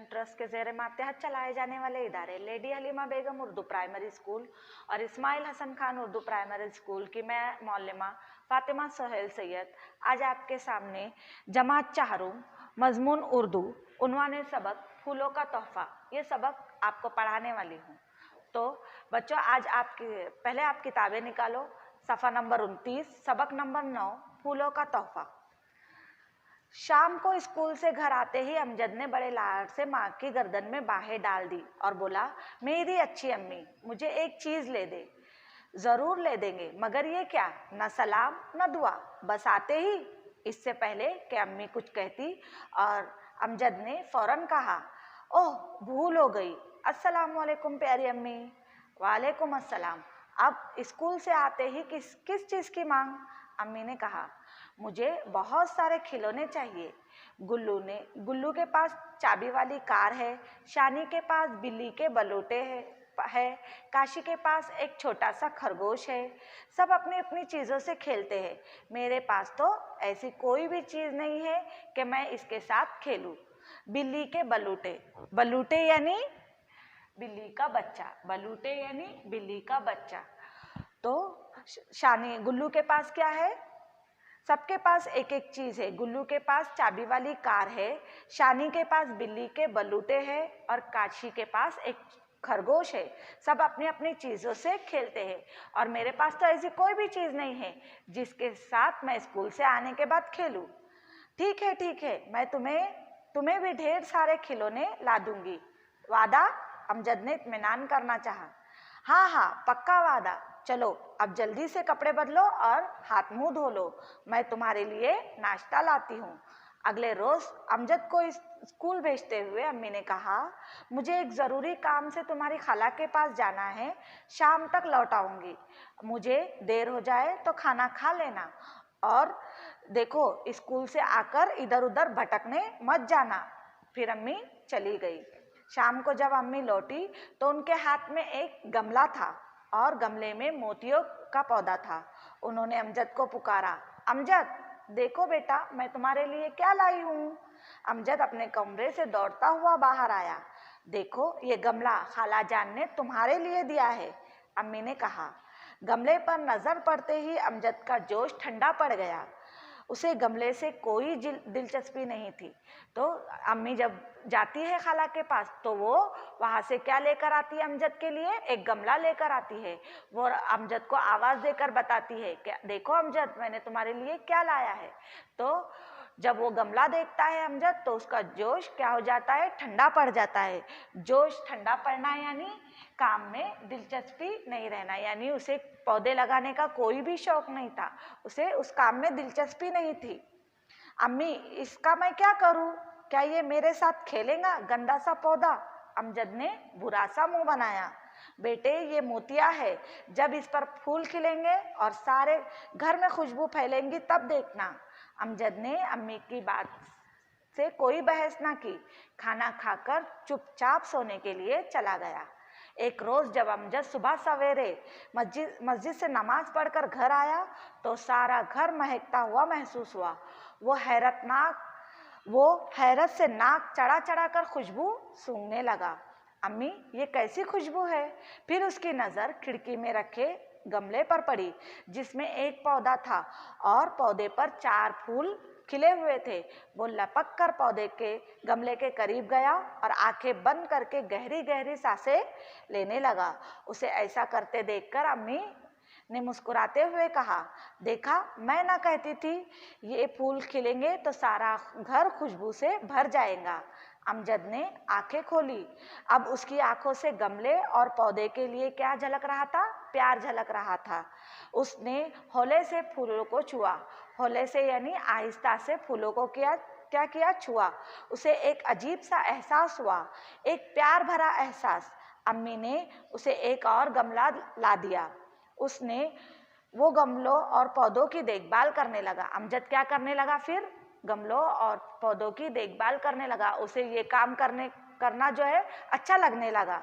Trust के ज़ेर मातहत चलाए जाने वाले इदारे लेडी हलीमा बेगम उर्दू प्राइमरी स्कूल और इस्माइल हसन खान उर्दू प्राइमरी स्कूल की मैं मौलमा फातिमा सोहेल सैयद आज आपके सामने जमात चाहरूम मजमून उर्दू उन्वाने सबक फूलों का तोहफा ये सबक आपको पढ़ाने वाली हूँ। तो बच्चों आज पहले आप किताबें निकालो। सफ़ा नंबर 29 सबक नंबर 9 फूलों का तोहफा। शाम को स्कूल से घर आते ही अमजद ने बड़े लाड से माँ की गर्दन में बाहें डाल दी और बोला, मेरी अच्छी अम्मी मुझे एक चीज़ ले दे। ज़रूर ले देंगे, मगर ये क्या? न सलाम न दुआ, बस आते ही। इससे पहले कि अम्मी कुछ कहती और अमजद ने फ़ौरन कहा, ओह भूल हो गई, अस्सलाम वालेकुम प्यारी अम्मी। वालेकुम अस्सलाम। अब स्कूल से आते ही किस चीज़ की मांग? अम्मी ने कहा, मुझे बहुत सारे खिलौने चाहिए। गुल्लू के पास चाबी वाली कार है, शानी के पास बिल्ली के बलूटे है, काशी के पास एक छोटा सा खरगोश है। सब अपनी अपनी चीज़ों से खेलते हैं। मेरे पास तो ऐसी कोई भी चीज़ नहीं है कि मैं इसके साथ खेलूं। बिल्ली के बलूटे यानी बिल्ली का बच्चा, बलूटे यानी बिल्ली का बच्चा। तो शानी गुल्लू के पास क्या है? सबके पास एक एक चीज़ है। गुल्लू के पास चाबी वाली कार है, शानी के पास बिल्ली के बलूटे हैं और काशी के पास एक खरगोश है। सब अपनी अपनी चीज़ों से खेलते हैं और मेरे पास तो ऐसी कोई भी चीज़ नहीं है जिसके साथ मैं स्कूल से आने के बाद खेलूं। ठीक है, मैं तुम्हें भी ढेर सारे खिलौने ला दूंगी। वादा? अमजद ने इत्मीनान करना चाहा। हाँ, पक्का वादा। चलो अब जल्दी से कपड़े बदलो और हाथ मुंह धो लो, मैं तुम्हारे लिए नाश्ता लाती हूँ। अगले रोज़ अमजद को स्कूल भेजते हुए अम्मी ने कहा, मुझे एक ज़रूरी काम से तुम्हारी खाला के पास जाना है, शाम तक लौट आऊँगी। मुझे देर हो जाए तो खाना खा लेना और देखो स्कूल से आकर इधर उधर भटकने मत जाना। फिर अम्मी चली गई। शाम को जब अम्मी लौटी तो उनके हाथ में एक गमला था और गमले में मोतियों का पौधा था। उन्होंने अमजद को पुकारा, अमजद देखो बेटा मैं तुम्हारे लिए क्या लाई हूँ। अमजद अपने कमरे से दौड़ता हुआ बाहर आया। देखो ये गमला खाला जान ने तुम्हारे लिए दिया है, अम्मी ने कहा। गमले पर नज़र पड़ते ही अमजद का जोश ठंडा पड़ गया। उसे गमले से कोई दिलचस्पी नहीं थी। तो अम्मी जब जाती है खाला के पास तो वो वहाँ से क्या लेकर आती है? अमजद के लिए एक गमला लेकर आती है। वो अमजद को आवाज़ देकर बताती है कि देखो अमजद मैंने तुम्हारे लिए क्या लाया है। तो जब वो गमला देखता है अमजद तो उसका जोश क्या हो जाता है? ठंडा पड़ जाता है। जोश ठंडा पड़ना यानी काम में दिलचस्पी नहीं रहना, यानी उसे पौधे लगाने का कोई भी शौक नहीं था, उसे उस काम में दिलचस्पी नहीं थी। अम्मी इसका मैं क्या करूं? क्या ये मेरे साथ खेलेगा गंदा सा पौधा? अमजद ने बुरा सा मुंह बनाया। बेटे ये मोतिया है, जब इस पर फूल खिलेंगे और सारे घर में खुशबू फैलेंगी तब देखना। अमजद ने अम्मी की बात से कोई बहस ना की, खाना खाकर चुपचाप सोने के लिए चला गया। एक रोज़ जब अमजद सुबह सवेरे मस्जिद से नमाज पढ़कर घर आया तो सारा घर महकता हुआ महसूस हुआ। वो हैरत से नाक चढ़ा कर खुशबू सूंघने लगा। अम्मी ये कैसी खुशबू है? फिर उसकी नज़र खिड़की में रखे गमले पर पड़ी जिसमें एक पौधा था और पौधे पर 4 फूल खिले हुए थे। वो लपक कर पौधे के गमले के करीब गया और आंखें बंद करके गहरी गहरी सांसें लेने लगा। उसे ऐसा करते देखकर अम्मी ने मुस्कुराते हुए कहा, देखा मैं ना कहती थी ये फूल खिलेंगे तो सारा घर खुशबू से भर जाएगा। अमजद ने आंखें खोली। अब उसकी आंखों से गमले और पौधे के लिए क्या झलक रहा था? प्यार झलक रहा था। उसने हौले से फूलों को छुआ, हौले से यानी आहिस्ता से फूलों को क्या किया? छुआ। उसे एक अजीब सा एहसास हुआ, एक प्यार भरा एहसास। अम्मी ने उसे एक और गमला ला दिया। उसने वो गमलों और पौधों की देखभाल करने लगा। अमजद क्या करने लगा? फिर गमलों और पौधों की देखभाल करने लगा। उसे ये काम करना जो है अच्छा लगने लगा।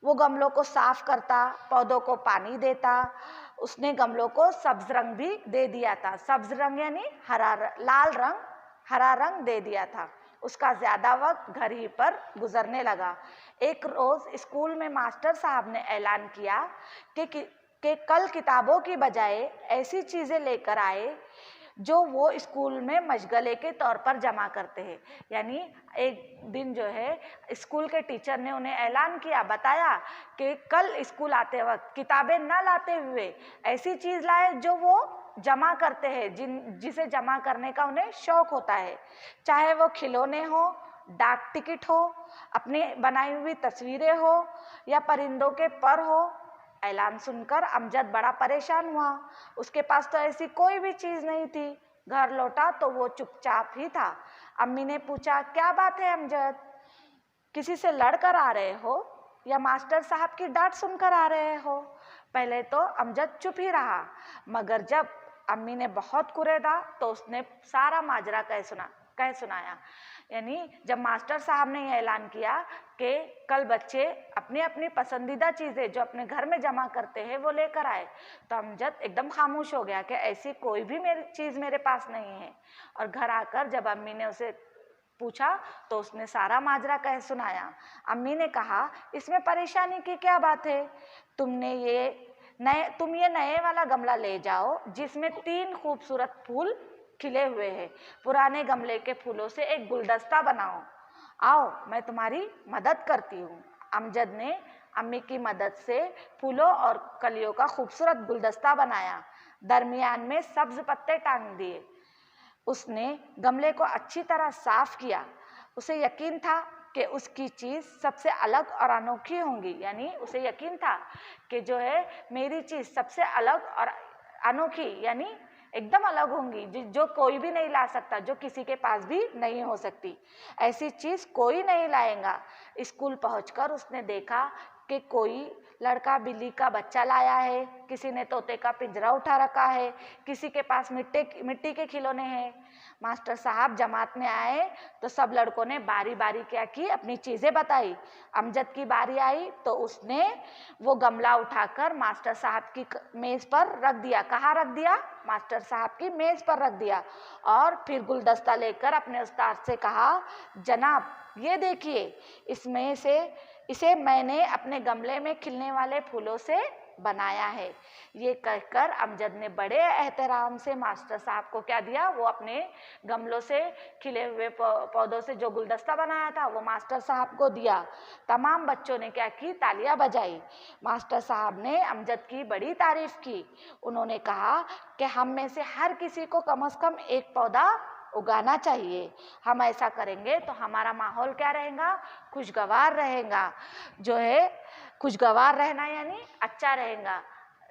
वो गमलों को साफ करता, पौधों को पानी देता। उसने गमलों को सब्ज रंग भी दे दिया था। सब्ज रंग यानी लाल रंग, हरा रंग दे दिया था। उसका ज़्यादा वक्त घर ही पर गुजरने लगा। एक रोज़ स्कूल में मास्टर साहब ने ऐलान किया कि कल किताबों की बजाय ऐसी चीज़ें लेकर आए जो वो स्कूल में मशगले के तौर पर जमा करते हैं। यानी एक दिन जो है स्कूल के टीचर ने उन्हें ऐलान किया, बताया कि कल स्कूल आते वक्त किताबें ना लाते हुए ऐसी चीज़ लाए जो वो जमा करते हैं, जिसे जमा करने का उन्हें शौक होता है, चाहे वो खिलौने हो, डाक टिकट हो, अपनी बनाई हुई तस्वीरें हो या परिंदों के पर हो। ऐलान सुनकर अमजद बड़ा परेशान हुआ। उसके पास तो ऐसी कोई भी चीज़ नहीं थी। घर लौटा तो वो चुपचाप ही था। अम्मी ने पूछा, क्या बात है अमजद, किसी से लड़ कर आ रहे हो या मास्टर साहब की डांट सुनकर आ रहे हो? पहले तो अमजद चुप ही रहा, मगर जब अम्मी ने बहुत कुरेदा तो उसने सारा माजरा कह सुनाया। यानी जब मास्टर साहब ने यह ऐलान किया कि कल बच्चे अपनी अपनी पसंदीदा चीज़ें जो अपने घर में जमा करते हैं वो लेकर आए, तो अमजद एकदम खामोश हो गया कि ऐसी कोई भी चीज़ मेरे पास नहीं है। और घर आकर जब अम्मी ने उसे पूछा तो उसने सारा माजरा कह सुनाया। अम्मी ने कहा, इसमें परेशानी की क्या बात है? तुम ये नए वाला गमला ले जाओ जिसमें 3 खूबसूरत फूल खिले हुए हैं। पुराने गमले के फूलों से एक गुलदस्ता बनाओ। आओ, मैं तुम्हारी मदद करती हूँ। अमजद ने अम्मी की मदद से फूलों और कलियों का खूबसूरत गुलदस्ता बनाया। दरमियान में सब्ज पत्ते टांग दिए। उसने गमले को अच्छी तरह साफ किया। उसे यकीन था कि उसकी चीज़ सबसे अलग और अनोखी होंगी। यानी उसे यकीन था कि जो है मेरी चीज़ सबसे अलग और अनोखी यानी एकदम अलग होंगी, जो कोई भी नहीं ला सकता, जो किसी के पास भी नहीं हो सकती। ऐसी चीज़ कोई नहीं लाएगा। स्कूल पहुंचकर उसने देखा कि कोई लड़का बिल्ली का बच्चा लाया है, किसी ने तोते का पिंजरा उठा रखा है, किसी के पास मिट्टी के खिलौने हैं। मास्टर साहब जमात में आए तो सब लड़कों ने बारी बारी क्या की, अपनी चीज़ें बताई। अमजद की बारी आई तो उसने वो गमला उठाकर मास्टर साहब की मेज़ पर रख दिया। कहाँ रख दिया? मास्टर साहब की मेज़ पर रख दिया। और फिर गुलदस्ता लेकर अपने उस्ताद से कहा, जनाब ये देखिए, इसे मैंने अपने गमले में खिलने वाले फूलों से बनाया है। ये कहकर अमजद ने बड़े एहतराम से मास्टर साहब को क्या दिया, वो अपने गमलों से खिले हुए पौधों से जो गुलदस्ता बनाया था वो मास्टर साहब को दिया। तमाम बच्चों ने क्या की, तालियां बजाई। मास्टर साहब ने अमजद की बड़ी तारीफ की। उन्होंने कहा कि हम में से हर किसी को कम से कम एक पौधा उगाना चाहिए। हम ऐसा करेंगे तो हमारा माहौल क्या रहेगा, खुशगवार रहेगा। जो है खुशगवार रहना यानी अच्छा रहेगा।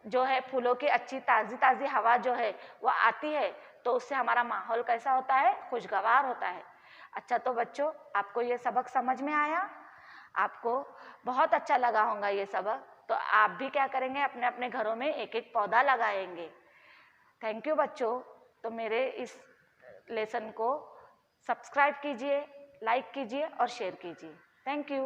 जो है फूलों की अच्छी ताज़ी ताज़ी हवा जो है वो आती है तो उससे हमारा माहौल कैसा होता है, खुशगवार होता है। अच्छा, तो बच्चों आपको ये सबक समझ में आया? आपको बहुत अच्छा लगा होगा ये सबक। तो आप भी क्या करेंगे, अपने अपने घरों में एक एक पौधा लगाएंगे। थैंक यू बच्चों। तो मेरे इस लेसन को सब्सक्राइब कीजिए, लाइक कीजिए और शेयर कीजिए। Thank you.